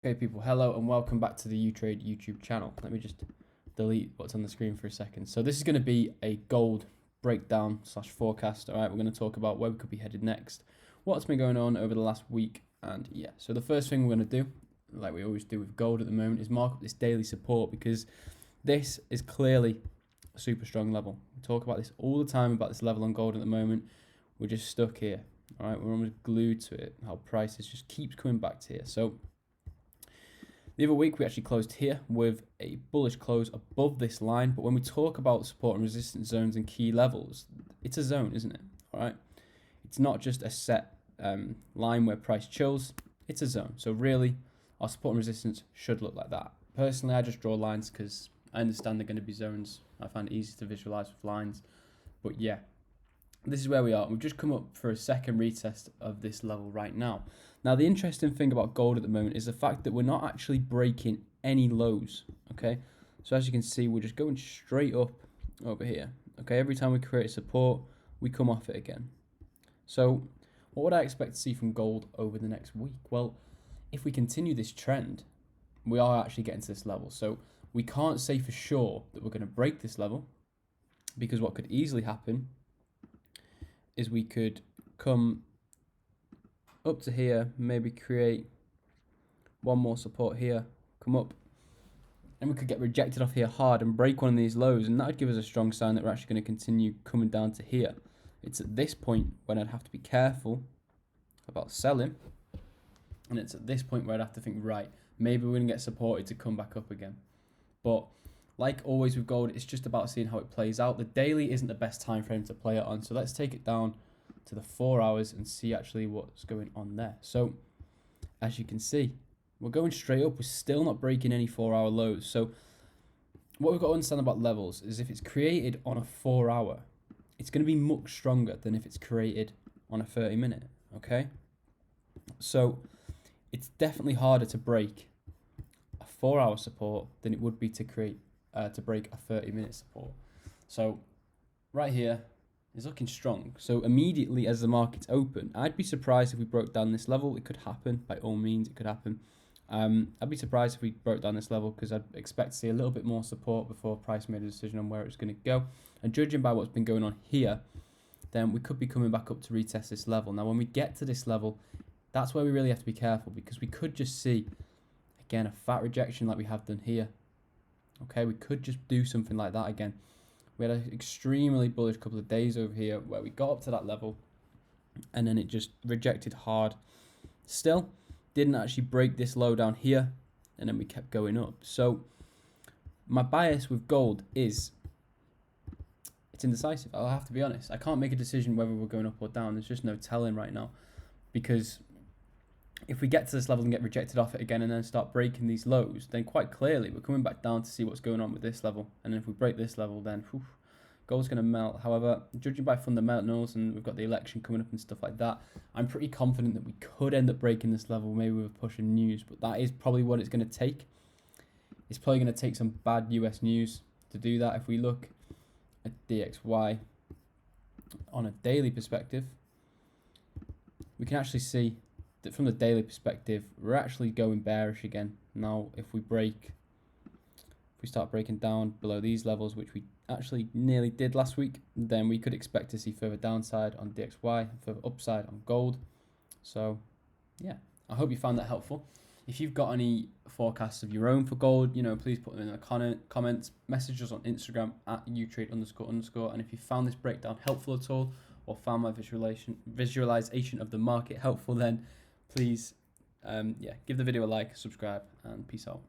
Okay, people, hello and welcome back to the U-Trade YouTube channel. Let me just delete what's on the screen for a second. So this is going to be a gold breakdown slash forecast. All right, we're going to talk about where we could be headed next, what's been going on over the last week, and yeah. So the first thing we're going to do, like we always do with gold at the moment, is mark up this daily support, because this is clearly a super strong level. We talk about this all the time, about this level on gold at the moment. We're just stuck here. All right, we're almost glued to it. How prices just keeps coming back to here. So the other week we actually closed here with a bullish close above this line, but when we talk about support and resistance zones and key levels, it's a zone, isn't it? All right, it's not just a set line where price chills, it's a zone. So really, our support and resistance should look like that. Personally, I just draw lines because I understand they're going to be zones. I find it easy to visualize with lines, but yeah. This is where we are. We've just come up for a second retest of this level right now. Now, the interesting thing about gold at the moment is the fact that we're not actually breaking any lows, okay? So as you can see, we're just going straight up over here, okay? Every time we create support, we come off it again. So what would I expect to see from gold over the next week? Well, if we continue this trend, we are actually getting to this level. So we can't say for sure that we're going to break this level, because what could easily happen is we could come up to here, maybe create one more support here, come up, and we could get rejected off here hard and break one of these lows, and that would give us a strong sign that we're actually going to continue coming down to here. It's at this point when I'd have to be careful about selling, and it's at this point where I'd have to think, right, maybe we're going to get supported to come back up again. But like always with gold, it's just about seeing how it plays out. The daily isn't the best time frame to play it on, so let's take it down to the 4 hours and see actually what's going on there. So as you can see, we're going straight up. We're still not breaking any 4-hour lows. So what we've got to understand about levels is if it's created on a 4 hour, it's going to be much stronger than if it's created on a 30-minute, okay? So it's definitely harder to break a 4-hour support than it would be to break a 30-minute support. So right here is looking strong. So immediately as the market's open, I'd be surprised if we broke down this level. It could happen, by all means, it could happen. I'd be surprised if we broke down this level, because I'd expect to see a little bit more support before price made a decision on where it's going to go. And judging by what's been going on here, then we could be coming back up to retest this level. Now, when we get to this level, that's where we really have to be careful, because we could just see, again, a fat rejection like we have done here. Okay, we could just do something like that again. We had an extremely bullish couple of days over here where we got up to that level and then it just rejected hard. Still, didn't actually break this low down here, and then we kept going up. So my bias with gold is it's indecisive. I'll have to be honest. I can't make a decision whether we're going up or down. There's just no telling right now, because if we get to this level and get rejected off it again and then start breaking these lows, then quite clearly we're coming back down to see what's going on with this level. And then if we break this level, then gold's going to melt. However, judging by fundamentals, and we've got the election coming up and stuff like that, I'm pretty confident that we could end up breaking this level, maybe with a push in news. But that is probably what it's going to take. It's probably going to take some bad US news to do that. If we look at DXY on a daily perspective, we can actually see that from the daily perspective, we're actually going bearish again. Now, if we start breaking down below these levels, which we actually nearly did last week, then we could expect to see further downside on DXY, further upside on gold. So, yeah, I hope you found that helpful. If you've got any forecasts of your own for gold, please put them in the comments, message us on Instagram at @utrade__. And if you found this breakdown helpful at all, or found my visualization of the market helpful, then please give the video a like, subscribe, and peace out.